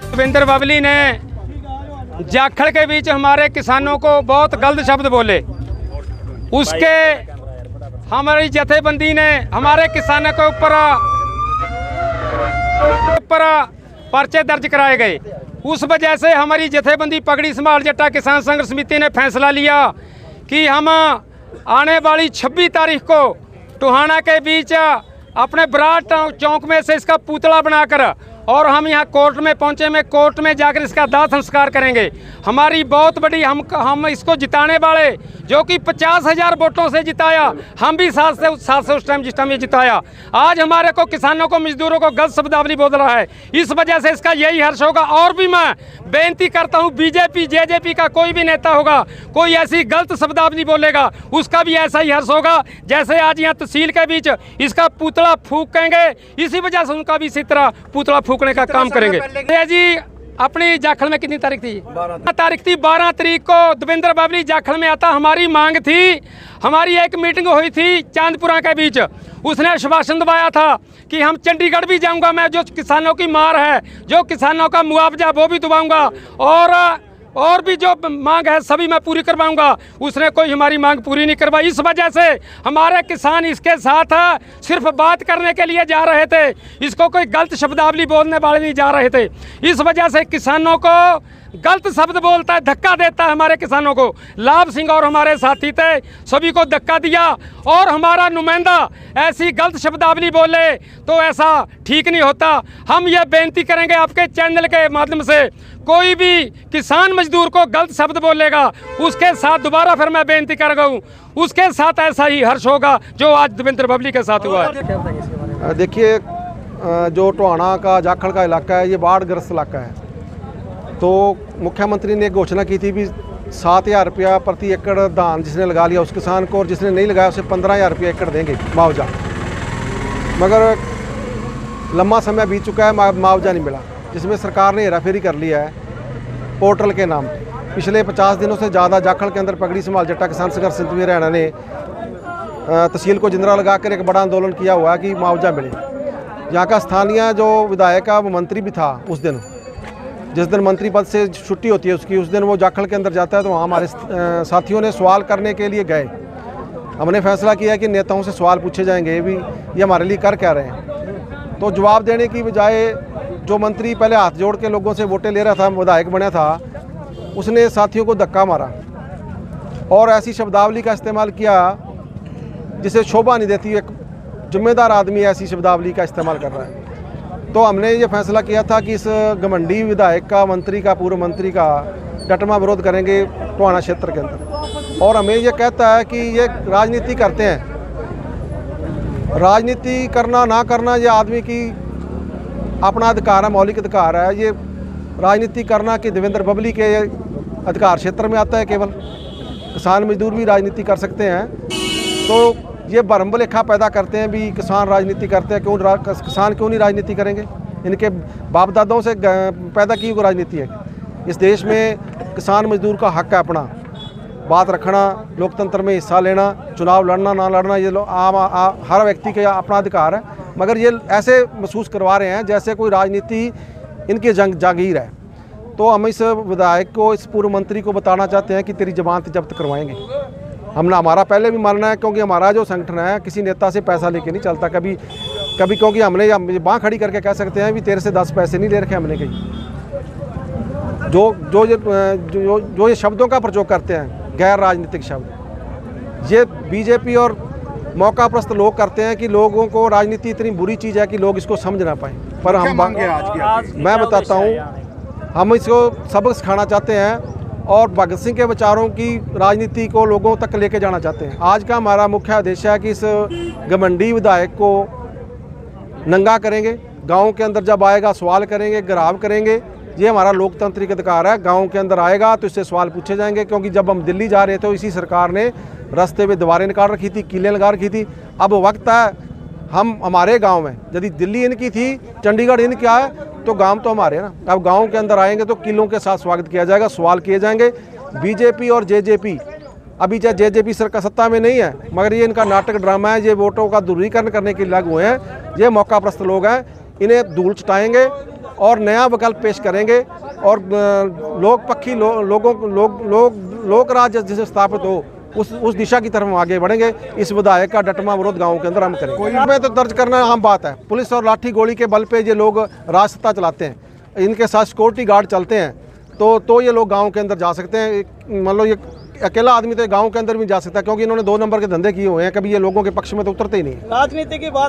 देवेंद्र बबली ने जाखड़ के बीच हमारे किसानों को बहुत गलत शब्द बोले। उसके हमारी जथेबंदी ने हमारे किसानों के ऊपर पर्चे दर्ज कराए गए। उस वजह से हमारी जथेबंदी पगड़ी संभाल जट्टा किसान संघर्ष समिति ने फैसला लिया कि हम आने वाली 26 तारीख को टोहाना के बीच अपने बराड़ चौक में से इसका पुतला बनाकर और हम यहाँ कोर्ट में पहुँचे, में कोर्ट में जाकर इसका दाह संस्कार करेंगे। हमारी बहुत बड़ी हम इसको जिताने वाले जो कि 50,000 वोटों से जिताया, हम भी 700 उस टाइम जिस टाइम ये जिताया। आज हमारे को किसानों को मजदूरों को गलत शब्दावली बोल रहा है, इस वजह से इसका यही हर्ष होगा। और भी मैं बेनती करता हूँ, बीजेपी जेजेपी का कोई भी नेता होगा, कोई ऐसी गलत शब्दावली बोलेगा, उसका भी ऐसा ही हर्ष होगा। जैसे आज यहाँ तहसील के बीच इसका पुतला फूकेंगे, इसी वजह से उनका भी इसी तरह पुतला फूकने का काम करेंगे। जी अपनी जाखड़ में कितनी तारीख थी? 12 तारीख थी। 12 तारीख को देवेंद्र बबली जाखड़ में आता। हमारी मांग थी, हमारी एक मीटिंग हुई थी चांदपुरा के बीच, उसने आश्वासन दबाया था कि हम चंडीगढ़ भी जाऊंगा, मैं जो किसानों की मार है, जो किसानों का मुआवजा वो भी दिलाऊंगा और भी जो मांग है सभी मैं पूरी करवाऊंगा। उसने कोई हमारी मांग पूरी नहीं करवाई। इस वजह से हमारे किसान इसके साथ सिर्फ बात करने के लिए जा रहे थे, इसको कोई गलत शब्दावली बोलने वाले नहीं जा रहे थे। इस वजह से किसानों को गलत शब्द बोलता है, धक्का देता है हमारे किसानों को। लाभ सिंह और हमारे साथी थे, सभी को धक्का दिया और हमारा नुमाइंदा ऐसी गलत शब्दावली बोले तो ऐसा ठीक नहीं होता। हम ये बेनती करेंगे आपके चैनल के माध्यम से, कोई भी किसान मजदूर को गलत शब्द बोलेगा उसके साथ दोबारा फिर मैं बेनती कर रहा हूँ, उसके साथ ऐसा ही हर्ष होगा जो आज देवेंद्र बबली के साथ हुआ है। देखिए, जो टोहाना का जाखड़ का इलाका है ये बाढ़ग्रस्त इलाका है, तो मुख्यमंत्री ने एक घोषणा की थी भी 7,000 रुपया प्रति एकड़ धान जिसने लगा लिया उस किसान को, और जिसने नहीं लगाया उसे 15,000 रुपया एकड़ देंगे मुआवजा। मगर लंबा समय बीत चुका है, मुआवजा नहीं मिला, जिसमें सरकार ने हेराफेरी कर लिया है पोर्टल के नाम पे। पिछले 50 दिनों से ज़्यादा जाखड़ के अंदर पगड़ी संभाल जट्टा किसान संघर्ष समिति हरियाणा ने तहसील को जिंदरा लगाकर एक बड़ा आंदोलन किया हुआ है कि मुआवजा मिले। यहाँ का स्थानीय जो विधायक है वो मंत्री भी था उस दिन, जिस दिन मंत्री पद से छुट्टी होती है उसकी, उस दिन वो जाखड़ के अंदर जाता है। तो वहाँ हमारे साथियों ने सवाल करने के लिए गए। हमने फैसला किया कि नेताओं से सवाल पूछे जाएंगे भी ये हमारे लिए कर क्या रहे हैं। तो जवाब देने की बजाय जो मंत्री पहले हाथ जोड़ के लोगों से वोटें ले रहा था, विधायक बना था, उसने साथियों को धक्का मारा और ऐसी शब्दावली का इस्तेमाल किया जिसे शोभा नहीं देती। एक जिम्मेदार आदमी ऐसी शब्दावली का इस्तेमाल कर रहा है। तो हमने ये फैसला किया था कि इस घमंडी विधायक का, मंत्री का, पूर्व मंत्री का डटमा विरोध करेंगे टोहाना क्षेत्र के अंदर। और हमें ये कहता है कि ये राजनीति करते हैं। राजनीति करना ना करना ये आदमी की अपना अधिकार है, मौलिक अधिकार है। ये राजनीति करना कि देवेंद्र बबली के अधिकार क्षेत्र में आता है केवल, किसान मजदूर भी राजनीति कर सकते हैं। तो ये भ्रम भुलेखा पैदा करते हैं भी किसान राजनीति करते हैं, किसान क्यों नहीं राजनीति करेंगे? इनके बाप दादाओं से पैदा की हुई राजनीति है। इस देश में किसान मजदूर का हक है अपना बात रखना, लोकतंत्र में हिस्सा लेना, चुनाव लड़ना ना लड़ना, ये हर व्यक्ति का अपना अधिकार है। मगर ये ऐसे महसूस करवा रहे हैं जैसे कोई राजनीति इनकी जागीर है। तो हम इस विधायक को, इस पूर्व मंत्री को बताना चाहते हैं कि तेरी जमानत जब्त करवाएंगे। हमारा पहले भी मानना है, क्योंकि हमारा जो संगठन है किसी नेता से पैसा लेके नहीं चलता कभी, क्योंकि हमने बाँह खड़ी करके कह सकते हैं भी तेरे से 10 पैसे नहीं ले रखे हमने कहीं। जो ये शब्दों का प्रयोग करते हैं, गैर राजनीतिक शब्द, ये बीजेपी और मौकाप्रस्त लोग करते हैं कि लोगों को राजनीति इतनी बुरी चीज़ है कि लोग इसको समझ ना पाएँ। पर मैं बताता हूँ, हम इसको सबक सिखाना चाहते हैं और भगत सिंह के विचारों की राजनीति को लोगों तक लेके जाना चाहते हैं। आज का हमारा मुख्य उद्देश्य है कि इस घमंडी विधायक को नंगा करेंगे, गाँव के अंदर जब आएगा सवाल करेंगे, गिराव करेंगे ये हमारा लोकतांत्रिक अधिकार है। गांव के अंदर आएगा तो इससे सवाल पूछे जाएंगे, क्योंकि जब हम दिल्ली जा रहे थे इसी सरकार ने रास्ते पे दीवारें निकाल रखी थी, कीलें लगा रखी थी। अब वक्त है हम हमारे गांव में, यदि दिल्ली इनकी थी, चंडीगढ़ इनका है, तो गांव तो हमारे हैं ना। अब गांव के अंदर आएंगे तो किलों के साथ स्वागत किया जाएगा, सवाल किए जाएंगे। बीजेपी और जेजेपी, अभी चाहे जेजेपी सरकार सत्ता में नहीं है, मगर ये इनका नाटक ड्रामा है, ये वोटों का ध्रुवीकरण करने के लिए लगे हुए हैं। ये मौकाप्रस्त लोग हैं, इन्हें धूल चटाएंगे और नया विकल्प पेश करेंगे। और लोकपक्षी लोक राज जिसे स्थापित हो उस दिशा की तरफ हम आगे बढ़ेंगे। इस विधायक का डटमा विरोध गाँव के अंदर हम करेंगे। में तो दर्ज करना आम बात है। पुलिस और लाठी गोली के बल पे ये लोग राज सत्ता चलाते हैं, इनके साथ सिक्योरिटी गार्ड चलते हैं, तो ये लोग गांव के अंदर जा सकते हैं। मान लो ये अकेला आदमी तो गांव के अंदर भी जा सकता है, क्योंकि इन्होंने 2 नंबर के धंधे किए हुए हैं, कभी ये लोगों के पक्ष में तो उतरते ही नहीं। राजनीति की बात